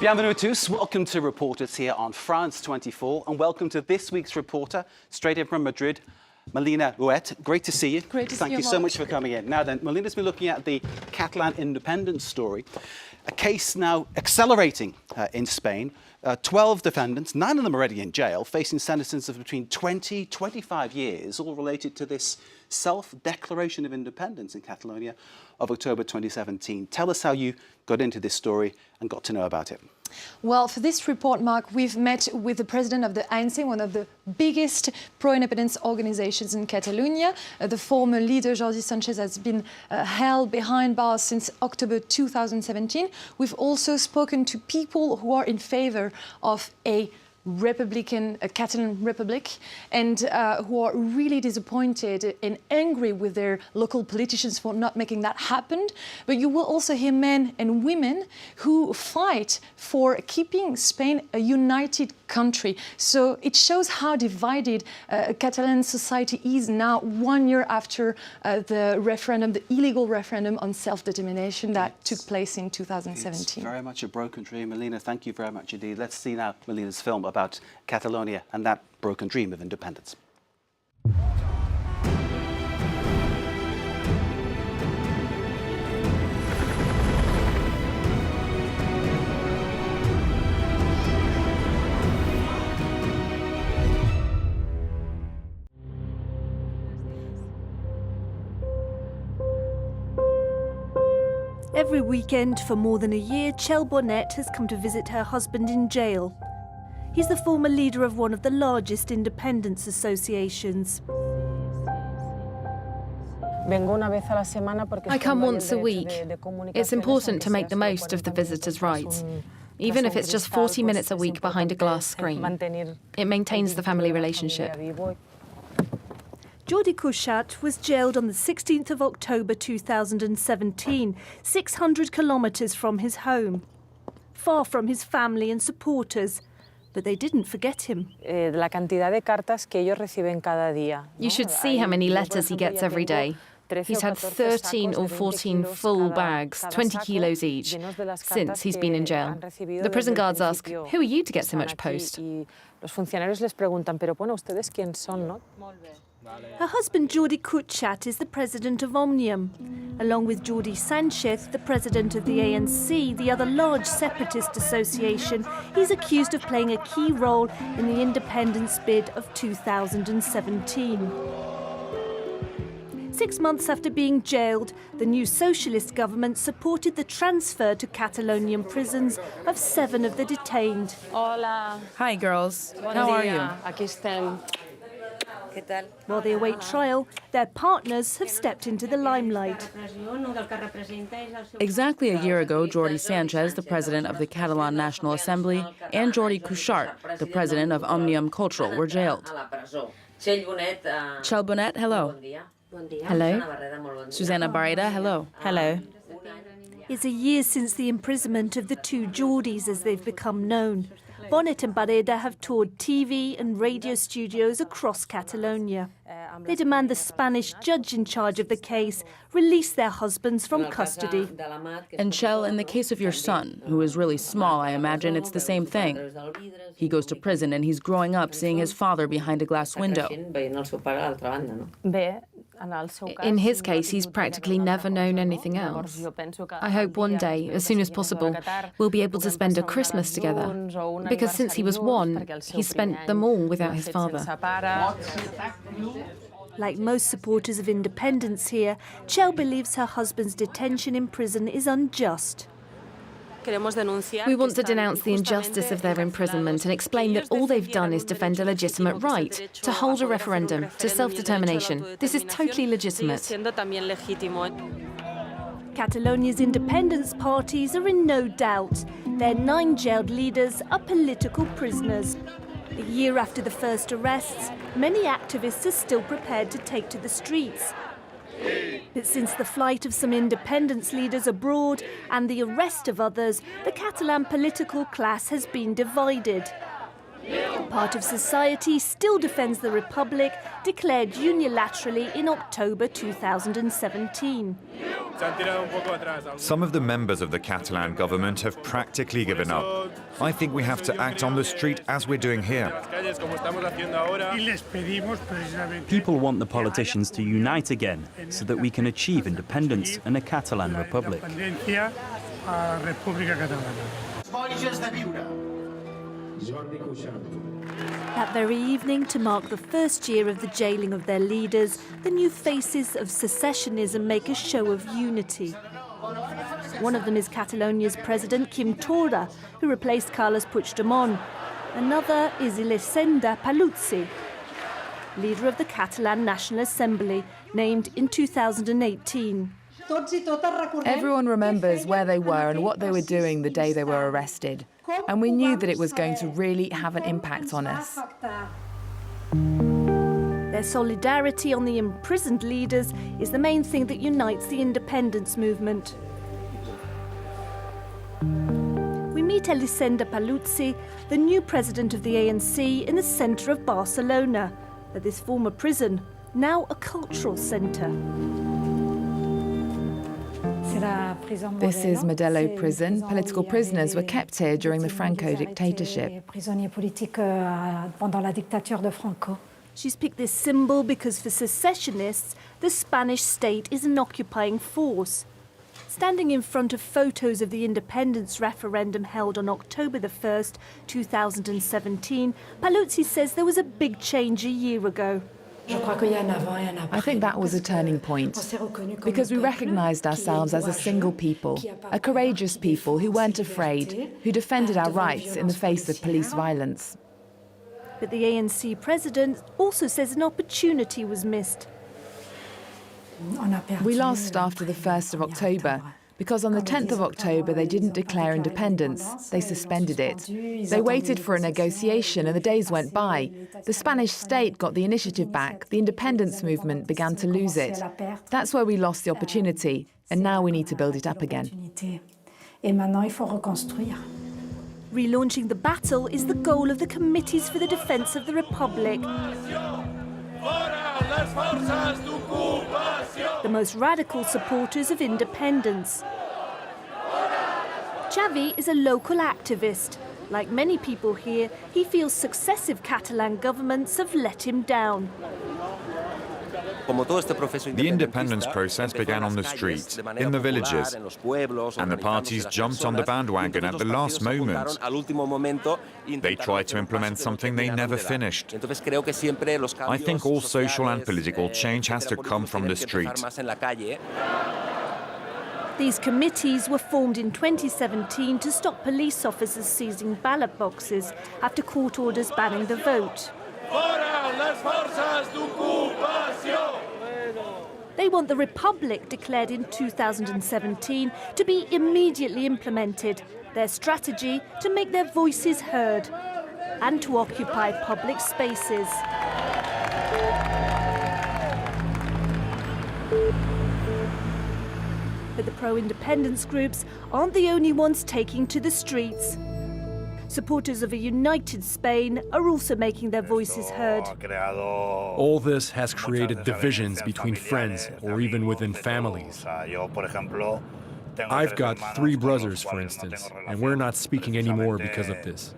Bienvenue à tous. Welcome to Reporters here on France 24, and welcome to this week's reporter, straight in from Madrid, Melina Huet. Great to see you. Great to see you, Thank you so much for coming in. Now then, Melina's been looking at the Catalan independence story, a case now accelerating in Spain. 12 defendants, 9 of them already in jail, facing sentences of between 20, 25 years, all related to this self-declaration of independence in Catalonia of October 2017. Tell us how you got into this story and got to know about it. Well, for this report, Mark, we've met with the president of the ANC, one of the biggest pro-independence organizations in Catalonia. The former leader, Jordi Sanchez, has been held behind bars since October 2017. We've also spoken to people who are in favor of a Catalan Republic, and who are really disappointed and angry with their local politicians for not making that happen. But you will also hear men and women who fight for keeping Spain a united country. So it shows how divided Catalan society is now, 1 year after the referendum, the illegal referendum on self-determination that took place in 2017. It's very much a broken dream. Melina, thank you very much indeed. Let's see now Melina's film about Catalonia and that broken dream of independence. Every weekend for more than a year, Txell Bonet has come to visit her husband in jail. He's the former leader of one of the largest independence associations. I come once a week. It's important to make the most of the visitors' rights, even if it's just 40 minutes a week behind a glass screen. It maintains the family relationship. Jordi Cuixart was jailed on the 16th of October 2017, 600 kilometres from his home, far from his family and supporters. But they didn't forget him. You should see how many letters he gets every day. He's had 13 or 14 full bags, 20 kilos each, since he's been in jail. The prison guards ask, "Who are you to get so much post?" Her husband Jordi Cuixart is the president of Òmnium. Along with Jordi Sanchez, the president of the ANC, the other large separatist association, he's accused of playing a key role in the independence bid of 2017. 6 months after being jailed, the new socialist government supported the transfer to Catalonian prisons of 7 of the detained. Hola. Hi, girls. How are you? While they await trial, their partners have stepped into the limelight. Exactly a year ago, Jordi Sanchez, the president of the Catalan National Assembly, and Jordi Cuixart, the president of Òmnium Cultural, were jailed. Txell Bonet, hello. Hello. Susana Barreda, hello. Hello. It's a year since the imprisonment of the two Jordis, as they've become known. Bonet and Barreda have toured TV and radio studios across Catalonia. They demand the Spanish judge in charge of the case release their husbands from custody. And Txell, in the case of your son, who is really small, I imagine it's the same thing. He goes to prison and he's growing up seeing his father behind a glass window. In his case, he's practically never known anything else. I hope one day, as soon as possible, we'll be able to spend a Christmas together. Because since he was 1, he's spent them all without his father. Like most supporters of independence here, Txell believes her husband's detention in prison is unjust. We want to denounce the injustice of their imprisonment and explain that all they've done is defend a legitimate right to hold a referendum, to self-determination. This is totally legitimate. Catalonia's independence parties are in no doubt. Their 9 jailed leaders are political prisoners. A year after the first arrests, many activists are still prepared to take to the streets. But since the flight of some independence leaders abroad and the arrest of others, the Catalan political class has been divided. part of society still defends the Republic, declared unilaterally in October 2017. Some of the members of the Catalan government have practically given up. I think we have to act on the street as we're doing here. People want the politicians to unite again so that we can achieve independence and a Catalan republic. That very evening, to mark the first year of the jailing of their leaders, the new faces of secessionism make a show of unity. One of them is Catalonia's president, Quim Torra, who replaced Carles Puigdemont. Another is Elisenda Paluzzi, leader of the Catalan National Assembly, named in 2018. Everyone remembers where they were and what they were doing the day they were arrested. And we knew that it was going to really have an impact on us. Their solidarity on the imprisoned leaders is the main thing that unites the independence movement. We meet Elisenda Paluzzi, the new president of the ANC, in the centre of Barcelona, at this former prison, now a cultural centre. This is Modelo Prison. Political prisoners were kept here during the Franco dictatorship. She's picked this symbol because for secessionists, the Spanish state is an occupying force. Standing in front of photos of the independence referendum held on October the 1st, 2017, Paluzzi says there was a big change a year ago. I think that was a turning point, because we recognised ourselves as a single people, a courageous people who weren't afraid, who defended our rights in the face of police violence. But the ANC president also says an opportunity was missed. We lost after the 1st of October, because on the 10th of October they didn't declare independence, they suspended it. They waited for a negotiation and the days went by. The Spanish state got the initiative back, the independence movement began to lose it. That's where we lost the opportunity, and now we need to build it up again. Relaunching the battle is the goal of the Committees for the Defence of the Republic. The most radical supporters of independence. Xavi is a local activist. Like many people here, he feels successive Catalan governments have let him down. The independence process began on the streets, in the villages, and the parties jumped on the bandwagon at the last moment. They tried to implement something they never finished. I think all social and political change has to come from the street. These committees were formed in 2017 to stop police officers seizing ballot boxes after court orders banning the vote. They want the Republic, declared in 2017, to be immediately implemented, their strategy to make their voices heard and to occupy public spaces. But the pro-independence groups aren't the only ones taking to the streets. Supporters of a united Spain are also making their voices heard. All this has created divisions between friends or even within families. I've got 3 brothers, for instance, and we're not speaking anymore because of this.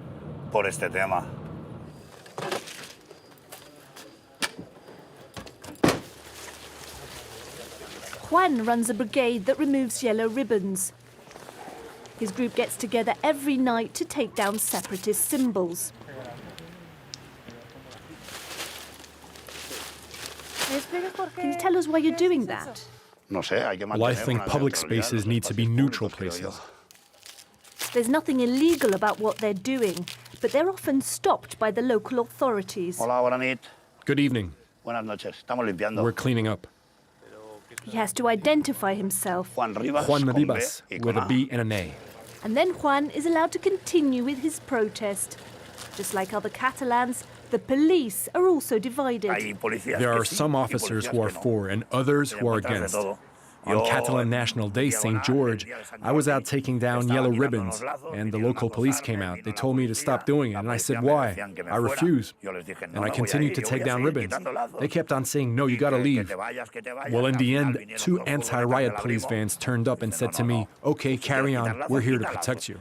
Juan runs a brigade that removes yellow ribbons. His group gets together every night to take down separatist symbols. Can you tell us why you're doing that? Well, I think public spaces need to be neutral places. There's nothing illegal about what they're doing, but they're often stopped by the local authorities. Good evening. We're cleaning up. He has to identify himself. Juan Rivas, with a B and an A. And then Juan is allowed to continue with his protest. Just like other Catalans, the police are also divided. There are some officers who are for and others who are against. On Catalan National Day, St. George, I was out taking down yellow ribbons, and the local police came out. They told me to stop doing it, and I said, why? I refuse. And I continued to take down ribbons. They kept on saying, no, you gotta leave. Well, in the end, 2 anti-riot police vans turned up and said to me, okay, carry on, we're here to protect you.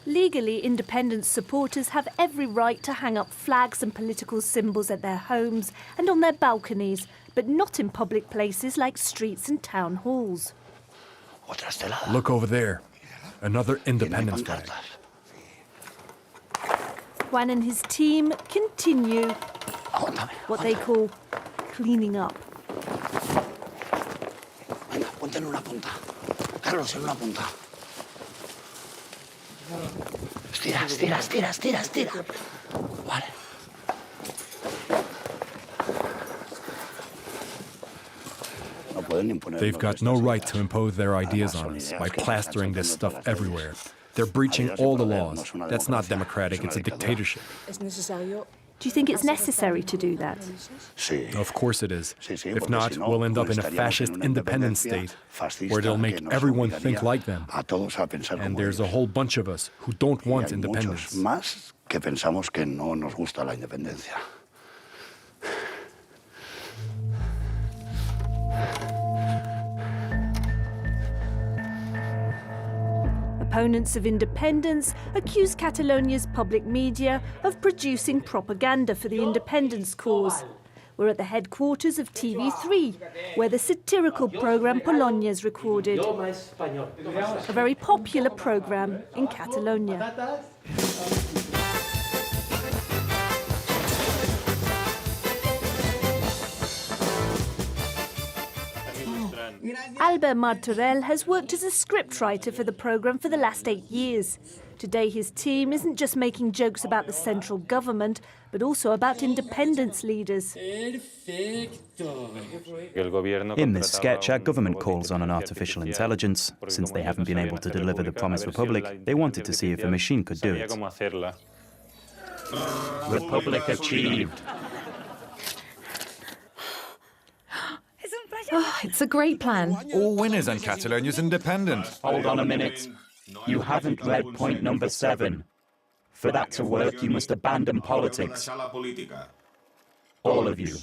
Legally, independence supporters have every right to hang up flags and political symbols at their homes and on their balconies, but not in public places like streets and town halls. Look over there, another independence flag. Juan and his team continue what they call cleaning up. Estira. Vale. They've got no right to impose their ideas on us by plastering this stuff everywhere. They're breaching all the laws. That's not democratic, it's a dictatorship. Do you think it's necessary to do that? Of course it is. If not, we'll end up in a fascist independent state where they'll make everyone think like them. And there's a whole bunch of us who don't want independence. Opponents of independence accuse Catalonia's public media of producing propaganda for the independence cause. We're at the headquarters of TV3, where the satirical programme Polonia is recorded. A very popular programme in Catalonia. Albert Martorell has worked as a scriptwriter for the programme for the last 8 years. Today his team isn't just making jokes about the central government, but also about independence leaders. In this sketch, our government calls on an artificial intelligence. Since they haven't been able to deliver the promised republic, they wanted to see if a machine could do it. Republic achieved. Oh, it's a great plan. All winners and Catalonia's independent. Hold on a minute. You haven't read point number 7. For that to work, you must abandon politics. All of you.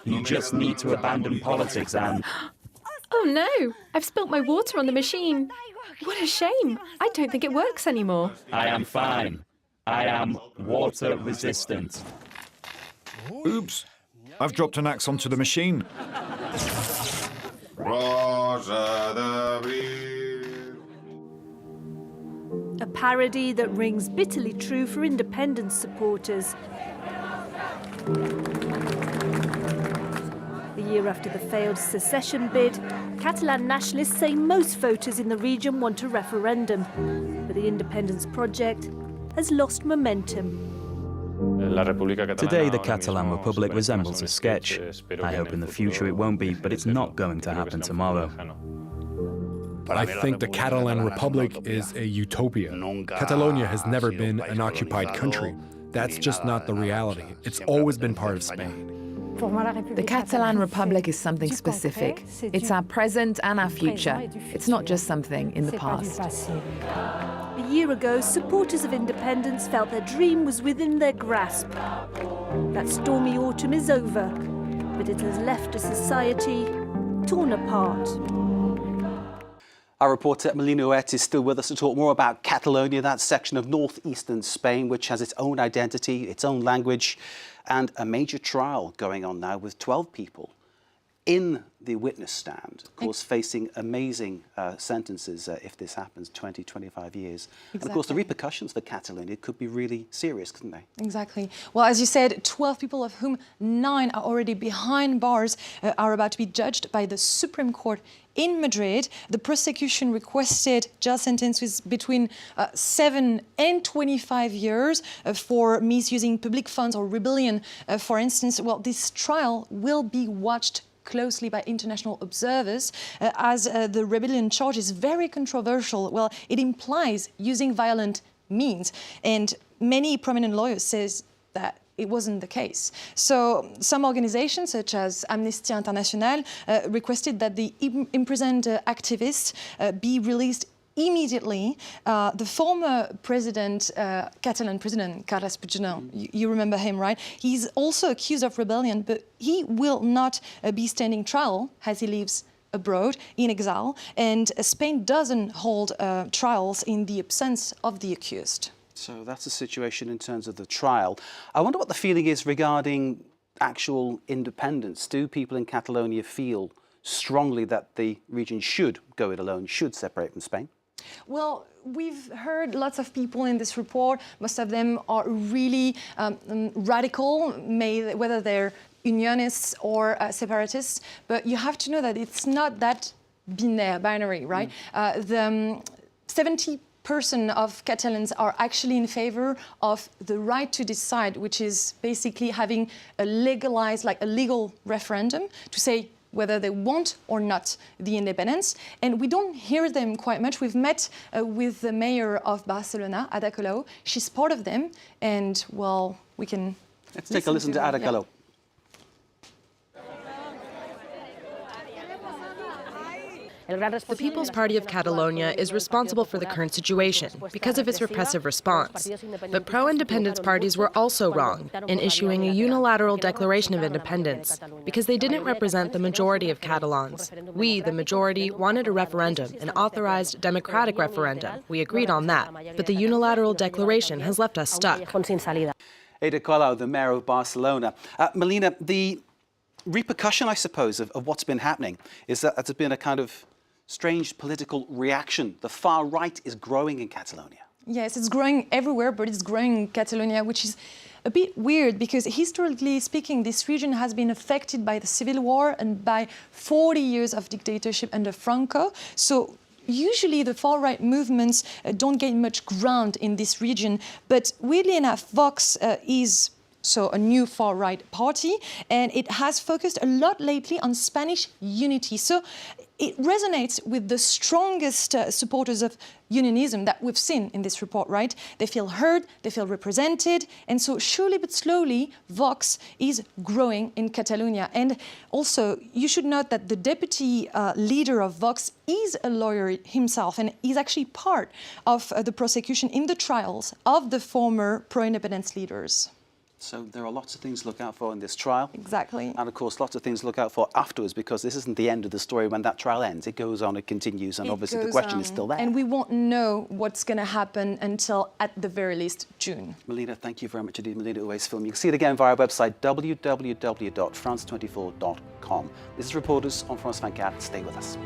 You just need to abandon politics and... Oh no! I've spilt my water on the machine. What a shame. I don't think it works anymore. I am fine. I am water resistant. Oops. I've dropped an axe onto the machine. A parody that rings bitterly true for independence supporters. A year after the failed secession bid, Catalan nationalists say most voters in the region want a referendum, but the independence project has lost momentum. Today, the Catalan Republic resembles a sketch. I hope in the future it won't be, but it's not going to happen tomorrow. I think the Catalan Republic is a utopia. Catalonia has never been an occupied country. That's just not the reality. It's always been part of Spain. The Catalan Republic is something specific. It's our present and our future. It's not just something in the past. A year ago, supporters of independence felt their dream was within their grasp. That stormy autumn is over, but it has left a society torn apart. Our reporter Melina Huet is still with us to talk more about Catalonia, that section of northeastern Spain which has its own identity, its own language, and a major trial going on now with 12 people in the witness stand, of course, facing amazing sentences if this happens, 20, 25 years. Exactly. And of course, the repercussions for Catalonia could be really serious, couldn't they? Exactly. Well, as you said, 12 people, of whom 9 are already behind bars, are about to be judged by the Supreme Court in Madrid. The prosecution requested jail sentences between 7 and 25 years for misusing public funds or rebellion, for instance. Well, this trial will be watched closely by international observers, as the rebellion charge is very controversial. Well, it implies using violent means, and many prominent lawyers says that it wasn't the case. So some organizations, such as Amnesty International, requested that the imprisoned activists be released immediately. The former president, Catalan president, Carles Puigdemont, you remember him, right? He's also accused of rebellion, but he will not be standing trial as he lives abroad in exile, and Spain doesn't hold trials in the absence of the accused. So that's the situation in terms of the trial. I wonder what the feeling is regarding actual independence. Do people in Catalonia feel strongly that the region should go it alone, should separate from Spain? Well, we've heard lots of people in this report. Most of them are really radical, whether they're unionists or separatists. But you have to know that it's not that binary, right? 70% of Catalans are actually in favor of the right to decide, which is basically having a legal referendum to say whether they want or not the independence. And we don't hear them quite much. We've met with the mayor of Barcelona, Ada Colau. She's part of them, and well, we can... Let's take a listen to Ada Colau. The People's Party of Catalonia is responsible for the current situation because of its repressive response. But pro-independence parties were also wrong in issuing a unilateral declaration of independence because they didn't represent the majority of Catalans. We, the majority, wanted a referendum, an authorized democratic referendum. We agreed on that, but the unilateral declaration has left us stuck. Ada Colau, the mayor of Barcelona. Melina, the repercussion, I suppose, of what's been happening is that there's been a kind of strange political reaction. The far right is growing in Catalonia. Yes, it's growing everywhere, but it's growing in Catalonia, which is a bit weird because historically speaking, this region has been affected by the civil war and by 40 years of dictatorship under Franco. So usually the far-right movements don't gain much ground in this region, but weirdly enough, Vox is a new far-right party, and it has focused a lot lately on Spanish unity. So it resonates with the strongest supporters of unionism that we've seen in this report, right? They feel heard, they feel represented, and so surely but slowly, Vox is growing in Catalonia. And also, you should note that the deputy leader of Vox is a lawyer himself, and he's actually part of the prosecution in the trials of the former pro-independence leaders. So there are lots of things to look out for in this trial. Exactly. And of course, lots of things to look out for afterwards, because this isn't the end of the story when that trial ends. It goes on, it continues, and obviously the question is still there. And we won't know what's going to happen until, at the very least, June. Melina, thank you very much indeed. Melina Uwais-Film. You can see it again via our website, www.france24.com. This is Reporters on France 24. Stay with us.